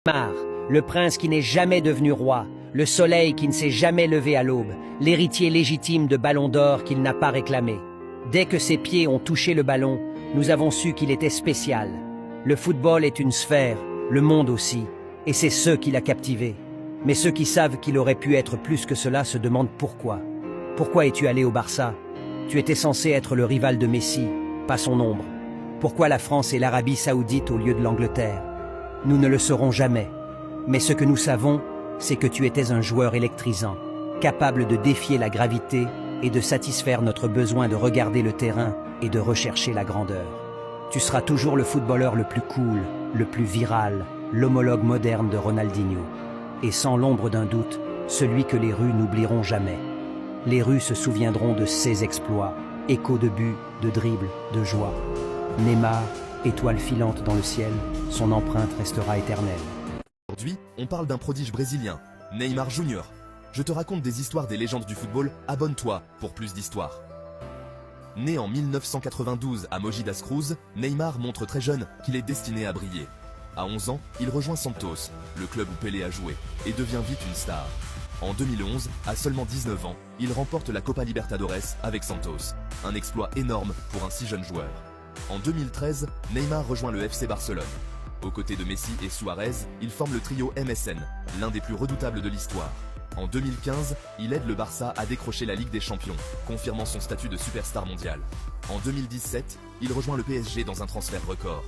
Neymar, le prince qui n'est jamais devenu roi, le soleil qui ne s'est jamais levé à l'aube, l'héritier légitime de Ballon d'Or qu'il n'a pas réclamé. Dès que ses pieds ont touché le ballon, nous avons su qu'il était spécial. Le football est une sphère, le monde aussi, et c'est ce qui l'a captivé. Mais ceux qui savent qu'il aurait pu être plus que cela se demandent pourquoi. Pourquoi es-tu allé au Barça? Tu étais censé être le rival de Messi, pas son ombre. Pourquoi la France et l'Arabie Saoudite au lieu de l'Angleterre? Nous ne le saurons jamais. Mais ce que nous savons, c'est que tu étais un joueur électrisant, capable de défier la gravité et de satisfaire notre besoin de regarder le terrain et de rechercher la grandeur. Tu seras toujours le footballeur le plus cool, le plus viral, l'homologue moderne de Ronaldinho. Et sans l'ombre d'un doute, celui que les rues n'oublieront jamais. Les rues se souviendront de ses exploits, échos de buts, de dribbles, de joie. Neymar, étoile filante dans le ciel, son empreinte restera éternelle. Aujourd'hui, on parle d'un prodige brésilien, Neymar Jr. Je te raconte des histoires des légendes du football, abonne-toi pour plus d'histoires. Né en 1992 à Mogi das Cruzes, Neymar montre très jeune qu'il est destiné à briller. À 11 ans, il rejoint Santos, le club où Pelé a joué, et devient vite une star. En 2011, à seulement 19 ans, il remporte la Copa Libertadores avec Santos, un exploit énorme pour un si jeune joueur. En 2013, Neymar rejoint le FC Barcelone. Aux côtés de Messi et Suarez, il forme le trio MSN, l'un des plus redoutables de l'histoire. En 2015, il aide le Barça à décrocher la Ligue des Champions, confirmant son statut de superstar mondial. En 2017, il rejoint le PSG dans un transfert record.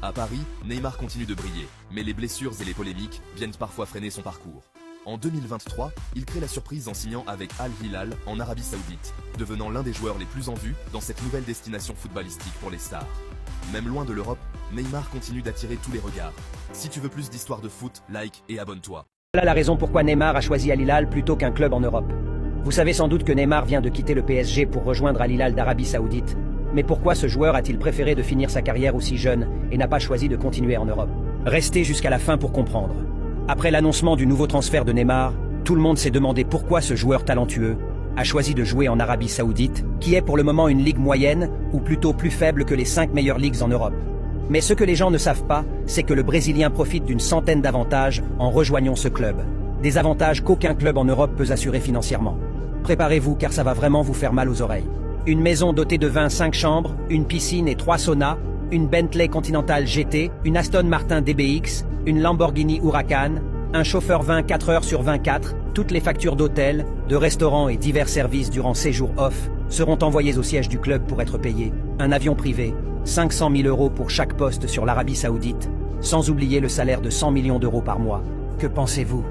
À Paris, Neymar continue de briller, mais les blessures et les polémiques viennent parfois freiner son parcours. En 2023, il crée la surprise en signant avec Al Hilal en Arabie Saoudite, devenant l'un des joueurs les plus en vue dans cette nouvelle destination footballistique pour les stars. Même loin de l'Europe, Neymar continue d'attirer tous les regards. Si tu veux plus d'histoires de foot, like et abonne-toi. Voilà la raison pourquoi Neymar a choisi Al Hilal plutôt qu'un club en Europe. Vous savez sans doute que Neymar vient de quitter le PSG pour rejoindre Al Hilal d'Arabie Saoudite. Mais pourquoi ce joueur a-t-il préféré de finir sa carrière aussi jeune et n'a pas choisi de continuer en Europe? Restez jusqu'à la fin pour comprendre. Après l'annoncement du nouveau transfert de Neymar, tout le monde s'est demandé pourquoi ce joueur talentueux a choisi de jouer en Arabie Saoudite, qui est pour le moment une ligue moyenne, ou plutôt plus faible que les 5 meilleures ligues en Europe. Mais ce que les gens ne savent pas, c'est que le Brésilien profite d'une centaine d'avantages en rejoignant ce club. Des avantages qu'aucun club en Europe peut assurer financièrement. Préparez-vous car ça va vraiment vous faire mal aux oreilles. Une maison dotée de 25 chambres, une piscine et 3 saunas, une Bentley Continental GT, une Aston Martin DBX, une Lamborghini Huracan, un chauffeur 24 heures sur 24, toutes les factures d'hôtel, de restaurants et divers services durant séjours off seront envoyés au siège du club pour être payés, un avion privé, 500 000 € pour chaque poste sur l'Arabie Saoudite, sans oublier le salaire de 100 millions d'euros par mois. Que pensez-vous ?